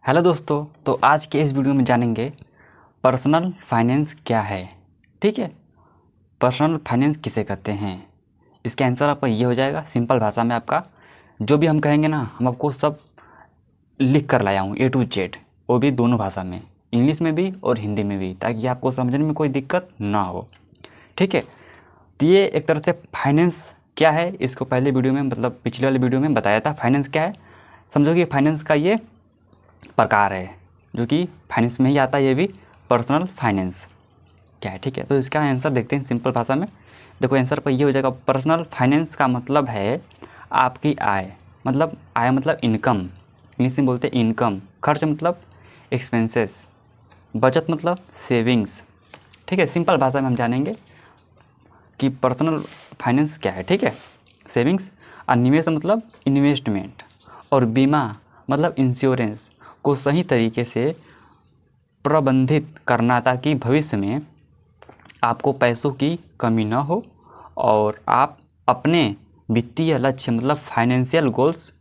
Hello दोस्तों, तो आज के इस वीडियो में जानेंगे पर्सनल फाइनेंस क्या है। ठीक है, पर्सनल फाइनेंस किसे कहते हैं, इसका आंसर आपका ये हो जाएगा सिंपल भाषा में। आपका जो भी हम कहेंगे ना, हम आपको सब लिख कर लाया हूँ A to Z, वो भी दोनों भाषा में, इंग्लिश में भी और हिंदी में भी, ताकि आपको समझने में कोई दिक्कत ना हो। ठीक है, तो ये एक तरह से फाइनेंस क्या है, इसको पहले वीडियो में मतलब पिछले वाले वीडियो में बताया था। फाइनेंस क्या है, समझो कि फाइनेंस का ये प्रकार है जो कि फाइनेंस में ही आता है, ये भी पर्सनल फाइनेंस क्या है। ठीक है, तो इसका आंसर देखते हैं सिंपल भाषा में। देखो आंसर पर ये हो जाएगा, पर्सनल फाइनेंस का मतलब है आपकी आय, मतलब आय मतलब इनकम, इंग्लिश में बोलते हैं इनकम। खर्च मतलब एक्सपेंसेस, बचत मतलब सेविंग्स। ठीक है, सिंपल भाषा में हम जानेंगे कि पर्सनल फाइनेंस क्या है। ठीक है, सेविंग्स और निवेश मतलब इन्वेस्टमेंट, और बीमा मतलब इंश्योरेंस को सही तरीके से प्रबंधित करना, ताकि भविष्य में आपको पैसों की कमी न हो और आप अपने वित्तीय लक्ष्य मतलब फाइनेंशियल गोल्स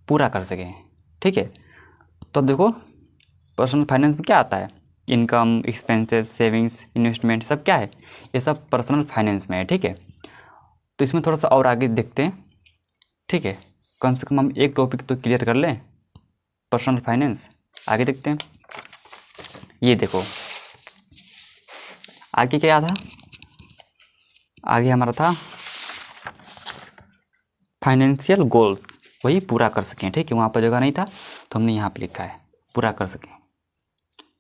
पूरा कर सकें। ठीक है, तो अब देखो पर्सनल फाइनेंस में क्या आता है, इनकम, एक्सपेंसेस, सेविंग्स, इन्वेस्टमेंट, सब क्या है, ये सब पर्सनल फाइनेंस में है। ठीक है, तो इसमें थोड़ा सा और आगे देखते हैं। ठीक है, कम से कम हम एक टॉपिक तो क्लियर कर लें, पर्सनल फाइनेंस। आगे देखते हैं। ये देखो आगे क्या था, आगे हमारा था फाइनेंशियल गोल्स, वही पूरा कर सकें। ठीक है, वहाँ पर जगह नहीं था तो हमने यहाँ पे लिखा है पूरा कर सकें।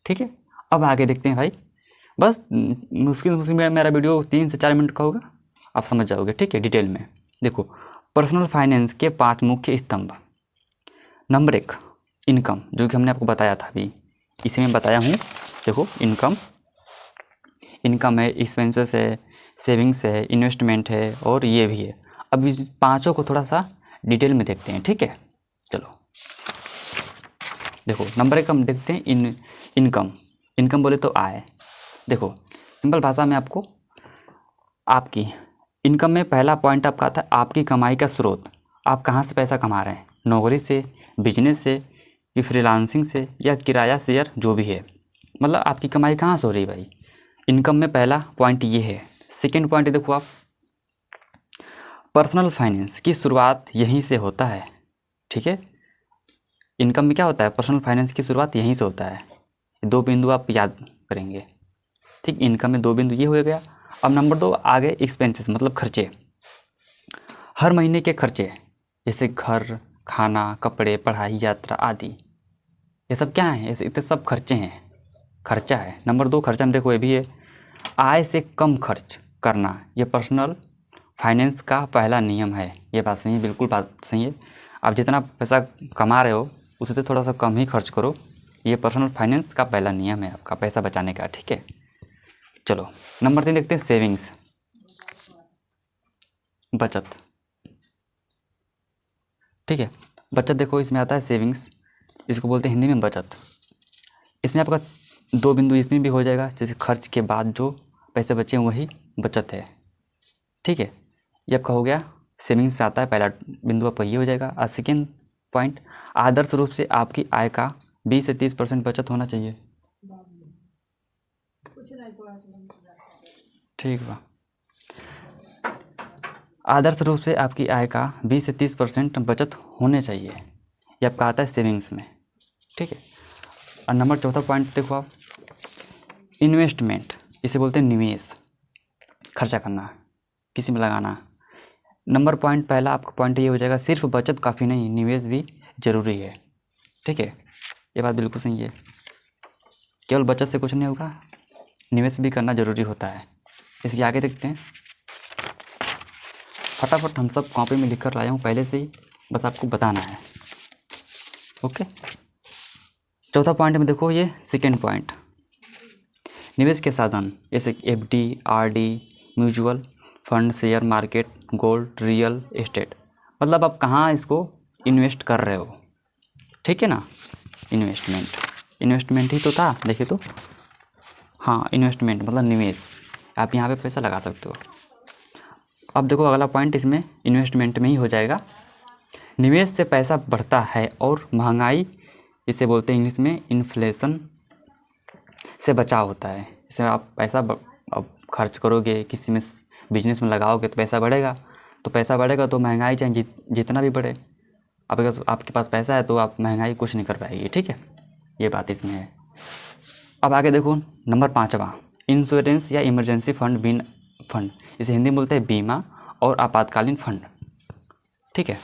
ठीक है, अब आगे देखते हैं भाई। बस मुश्किल मुश्किल में मेरा वीडियो 3 से 4 मिनट का होगा, आप समझ जाओगे। ठीक है, डिटेल में देखो पर्सनल फाइनेंस के 5 मुख्य स्तंभ। नंबर 1 इनकम, जो कि हमने आपको बताया था, अभी इसी में बताया हूँ। देखो इनकम, इनकम है, एक्सपेंसेस है, सेविंग्स है, इन्वेस्टमेंट है और ये भी है। अब इस पांचों को थोड़ा सा डिटेल में देखते हैं। ठीक है, चलो देखो नंबर 1 हम देखते हैं इनकम। इनकम बोले तो आय। देखो सिंपल भाषा में आपको, आपकी इनकम में पहला पॉइंट आपका आता है आपकी कमाई का स्रोत। आप कहाँ से पैसा कमा रहे हैं, नौकरी से, बिजनेस से, कि फ्रीलांसिंग से, या किराया शेयर जो भी है, मतलब आपकी कमाई कहाँ से हो रही है भाई। इनकम में पहला पॉइंट ये है। सेकेंड पॉइंट देखो आप, पर्सनल फाइनेंस की शुरुआत यहीं से होता है। ठीक है, इनकम में क्या होता है, पर्सनल फाइनेंस की शुरुआत यहीं से होता है। 2 बिंदु आप याद करेंगे। ठीक, इनकम में 2 बिंदु ये हो गया। अब नंबर 2 आगे एक्सपेंसेस मतलब खर्चे, हर महीने के खर्चे, जैसे घर, खाना, कपड़े, पढ़ाई, यात्रा आदि, ये सब क्या है, ऐसे इतने सब खर्चे हैं, खर्चा है। नंबर 2 खर्चा में देखो ये भी है, आय से कम खर्च करना, ये पर्सनल फाइनेंस का पहला नियम है। ये बात सही है, बिल्कुल बात सही है। आप जितना पैसा कमा रहे हो उससे थोड़ा सा कम ही खर्च करो, ये पर्सनल फाइनेंस का पहला नियम है आपका पैसा बचाने का। ठीक है, चलो नंबर 3 देखते हैं, सेविंग्स, बचत। ठीक है, बचत देखो इसमें आता है सेविंग्स, इसको बोलते हैं हिंदी में बचत। इसमें आपका 2 बिंदु इसमें भी हो जाएगा, जैसे खर्च के बाद जो पैसे बचे हैं वही बचत है। ठीक है, ये आपका हो गया, सेविंग्स में आता है पहला बिंदु आपका ये हो जाएगा। और सेकेंड पॉइंट, आदर्श रूप से आपकी आय का 20 से 30% बचत होना चाहिए। ठीक बा, आदर्श रूप से आपकी आय का 20 से 30% बचत होने चाहिए, ये आपका आता है सेविंग्स में। ठीक है, और नंबर चौथा पॉइंट देखो आप, इन्वेस्टमेंट, इसे बोलते हैं निवेश, खर्चा करना, किसी में लगाना। नंबर पॉइंट पहला आपका पॉइंट ये हो जाएगा, सिर्फ बचत काफ़ी नहीं, निवेश भी ज़रूरी है। ठीक है, ये बात बिल्कुल सही है, केवल बचत से कुछ नहीं होगा, निवेश भी करना ज़रूरी होता है। इसके आगे देखते हैं, फटाफट हम सब कॉपी में लिख कर लाया हूँ पहले से ही, बस आपको बताना है। ओके, चौथा पॉइंट में देखो, ये सेकेंड पॉइंट, निवेश के साधन, जैसे FD, RD, mutual fund, share market, gold, real estate, मतलब आप कहाँ इसको इन्वेस्ट कर रहे हो। ठीक है ना, इन्वेस्टमेंट ही तो था, देखिए तो, हाँ इन्वेस्टमेंट मतलब निवेश, आप यहाँ पे पैसा लगा सकते हो। अब देखो अगला पॉइंट इसमें इन्वेस्टमेंट में ही हो जाएगा, निवेश से पैसा बढ़ता है और महंगाई इसे बोलते हैं इंग्लिश में इन्फ्लेशन से बचाव होता है। इससे आप पैसा अब खर्च करोगे, किसी में बिजनेस में लगाओगे तो पैसा बढ़ेगा, तो महंगाई चाहे जितना भी बढ़े, अगर आपके पास पैसा है तो आप महंगाई कुछ नहीं कर पाएगी। ठीक है, ये बात इसमें है। अब आगे देखो नंबर 5वां, इंश्योरेंस या इमरजेंसी फंड, इसे हिंदी में बोलते हैं बीमा और आपातकालीन फंड। ठीक है,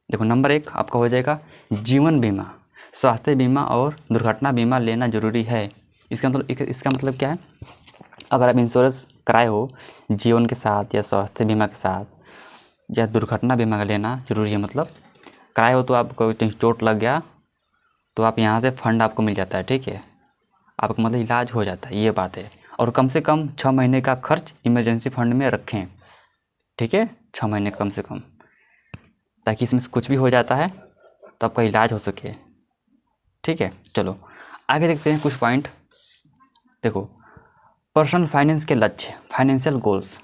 देखो नंबर 1 आपका हो जाएगा जीवन बीमा। स्वास्थ्य बीमा और दुर्घटना बीमा लेना जरूरी है। इसका मतलब क्या है, अगर आप इंश्योरेंस कराए हो जीवन के साथ या स्वास्थ्य बीमा के साथ या दुर्घटना बीमा का लेना जरूरी है। मतलब कराए हो तो आपको चोट लग गया तो आप यहाँ से फंड आपको मिल जाता है। ठीक है, आपका मतलब इलाज हो जाता है, ये बात है। और कम से कम 6 महीने का खर्च इमरजेंसी फंड में रखें। ठीक है, 6 महीने कम से कम, ताकि इसमें से कुछ भी हो जाता है तो आपका इलाज हो सके। ठीक है, चलो आगे देखते हैं कुछ पॉइंट। देखो पर्सनल फाइनेंस के लक्ष्य, फाइनेंशियल गोल्स,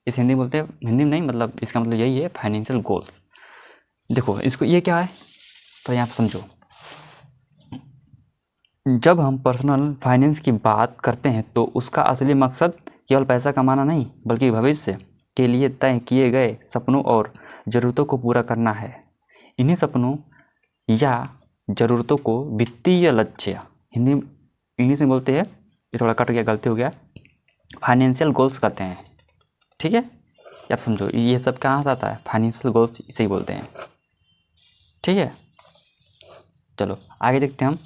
इस हिंदी में बोलते हैं, हिंदी में नहीं मतलब इसका मतलब यही है, फाइनेंशियल गोल्स। देखो इसको ये क्या है तो यहाँ पर समझो। जब हम पर्सनल फाइनेंस की बात करते हैं तो उसका असली मकसद केवल पैसा कमाना नहीं, बल्कि भविष्य के लिए तय किए गए सपनों और ज़रूरतों को पूरा करना है। इन्हीं सपनों या ज़रूरतों को वित्तीय लक्ष्य, हिंदी इंग्लिश में बोलते हैं, ये थोड़ा कट गया, गलती हो गया, फाइनेंशियल गोल्स कहते हैं। ठीक है, आप समझो ये सब कहाँ से आता है, फाइनेंशियल गोल्स इसे ही बोलते हैं। ठीक है, चलो आगे देखते हैं हम।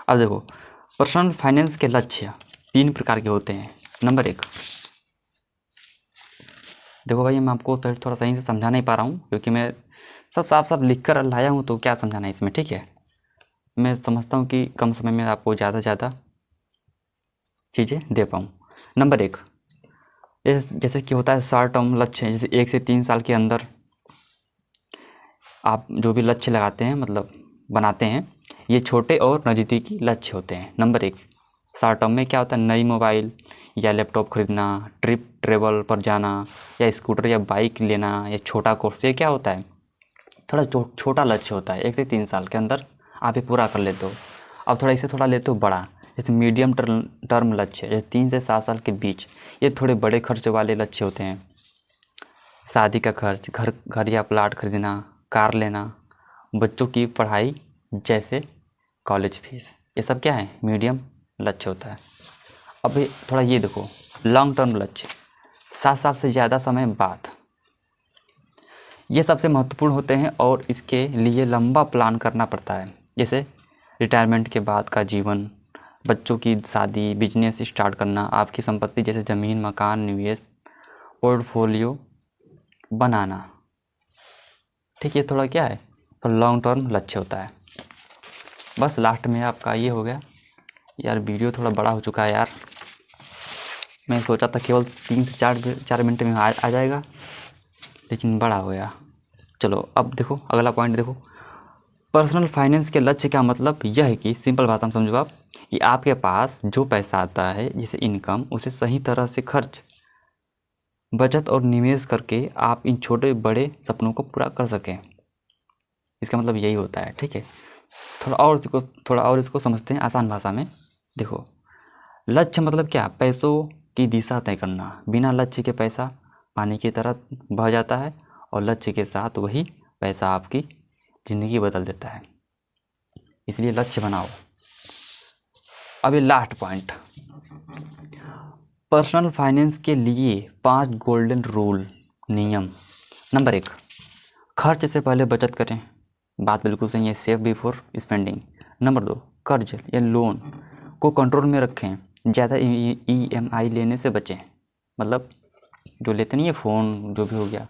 अब देखो पर्सनल फाइनेंस के लक्ष्य 3 प्रकार के होते हैं। नंबर 1, देखो भाई मैं आपको थोड़ा सही से समझा नहीं पा रहा हूँ क्योंकि मैं सब साफ साफ लिख कर लाया हूँ, तो क्या समझाना है इसमें। ठीक है, मैं समझता हूँ कि कम समय में आपको ज़्यादा से ज़्यादा चीज़ें दे पाऊँ। नंबर 1, जैसे कि होता है शॉर्ट टर्म लक्ष्य, जैसे 1 से 3 साल के अंदर आप जो भी लक्ष्य लगाते हैं, मतलब बनाते हैं, ये छोटे और नज़दीकी लक्ष्य होते हैं। नंबर 1, शॉर्ट टर्म में क्या होता है, नई मोबाइल या लैपटॉप खरीदना, ट्रेवल पर जाना, या स्कूटर या बाइक लेना, या छोटा कोर्स। ये क्या होता है, थोड़ा छोटा लक्ष्य होता है, 1 से 3 साल के अंदर आप ये पूरा कर लेते हो। अब थोड़ा इसे थोड़ा लेते हो बड़ा, जैसे मीडियम टर्म लक्ष्य, जैसे 3 से 7 साल के बीच, ये थोड़े बड़े खर्च वाले लक्ष्य होते हैं। शादी का खर्च, घर या प्लाट खरीदना, कार लेना, बच्चों की पढ़ाई जैसे कॉलेज फीस, ये सब क्या है, मीडियम लक्ष्य होता है। अब थोड़ा ये देखो लॉन्ग टर्म लक्ष्य, 7 साल से ज़्यादा समय बाद, ये सबसे महत्वपूर्ण होते हैं और इसके लिए लंबा प्लान करना पड़ता है। जैसे रिटायरमेंट के बाद का जीवन, बच्चों की शादी, बिजनेस स्टार्ट करना, आपकी संपत्ति जैसे ज़मीन, मकान, निवेश, पोर्टफोलियो बनाना। ठीक है, थोड़ा क्या है, तो लॉन्ग टर्म लक्ष्य होता है। बस लास्ट में आपका ये हो गया। यार वीडियो थोड़ा बड़ा हो चुका है यार, मैं सोचा था केवल 3 से 4 मिनट में आ जाएगा, लेकिन बड़ा हो गया। चलो अब देखो अगला पॉइंट देखो, पर्सनल फाइनेंस के लक्ष्य का मतलब यह है कि सिंपल भाषा में समझो आप, कि आपके पास जो पैसा आता है जैसे इनकम, उसे सही तरह से खर्च, बचत और निवेश करके आप इन छोटे बड़े सपनों को पूरा कर सकें। इसका मतलब यही होता है। ठीक है, थोड़ा और इसको समझते हैं आसान भाषा में। देखो लक्ष्य मतलब क्या, पैसों की दिशा तय करना। बिना लक्ष्य के पैसा पानी की तरह बह जाता है, और लक्ष्य के साथ वही पैसा आपकी ज़िंदगी बदल देता है। इसलिए लक्ष्य बनाओ। अभी लास्ट पॉइंट, पर्सनल फाइनेंस के लिए 5 गोल्डन रूल, नियम। नंबर 1, खर्च से पहले बचत करें, बात बिल्कुल सही है, सेव बिफोर स्पेंडिंग। नंबर 2, कर्ज या लोन को कंट्रोल में रखें, ज़्यादा EMI लेने से बचें। मतलब जो लेते नहीं है फ़ोन, जो भी हो गया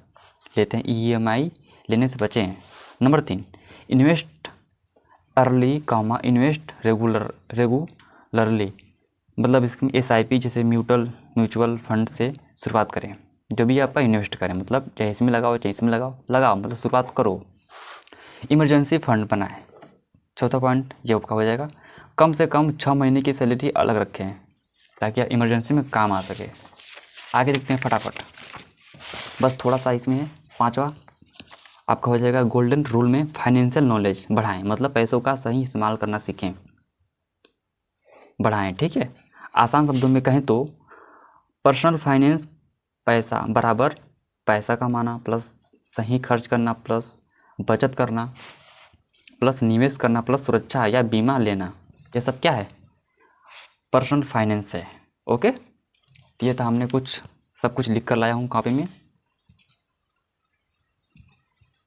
लेते हैं, EMI लेने से बचें। Number 3, invest early invest regularly, मतलब इसमें SIP जैसे म्यूचुअल फंड से शुरुआत करें। जो भी आपका इन्वेस्ट करें, मतलब चाहे इसमें लगाओ चाहे इसमें लगाओ, मतलब शुरुआत करो। इमरजेंसी फंड बनाएं। चौथा पॉइंट ये आपका हो जाएगा, कम से कम 6 महीने की सैलरी अलग रखें ताकि इमरजेंसी में काम आ सके। आगे देखते हैं फटाफट। बस थोड़ा सा इसमें है। पाँचवा आपका हो जाएगा गोल्डन रूल में फाइनेंशियल नॉलेज बढ़ाएं, मतलब पैसों का सही इस्तेमाल करना सीखें, बढ़ाएं। ठीक है, आसान शब्दों में कहें तो पर्सनल फाइनेंस पैसा बराबर पैसा कमाना प्लस सही खर्च करना प्लस बचत करना प्लस निवेश करना प्लस सुरक्षा या बीमा लेना, ये सब क्या है? पर्सनल फाइनेंस है। ओके, तो ये था, हमने सब कुछ लिख कर लाया हूँ कॉपी में।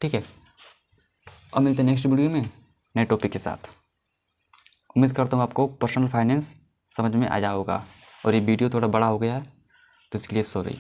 ठीक है, अब मिलते हैं नेक्स्ट वीडियो में नए टॉपिक के साथ। उम्मीद करता हूँ आपको पर्सनल फाइनेंस समझ में आया होगा, और ये वीडियो थोड़ा बड़ा हो गया है तो इसके लिए सॉरी।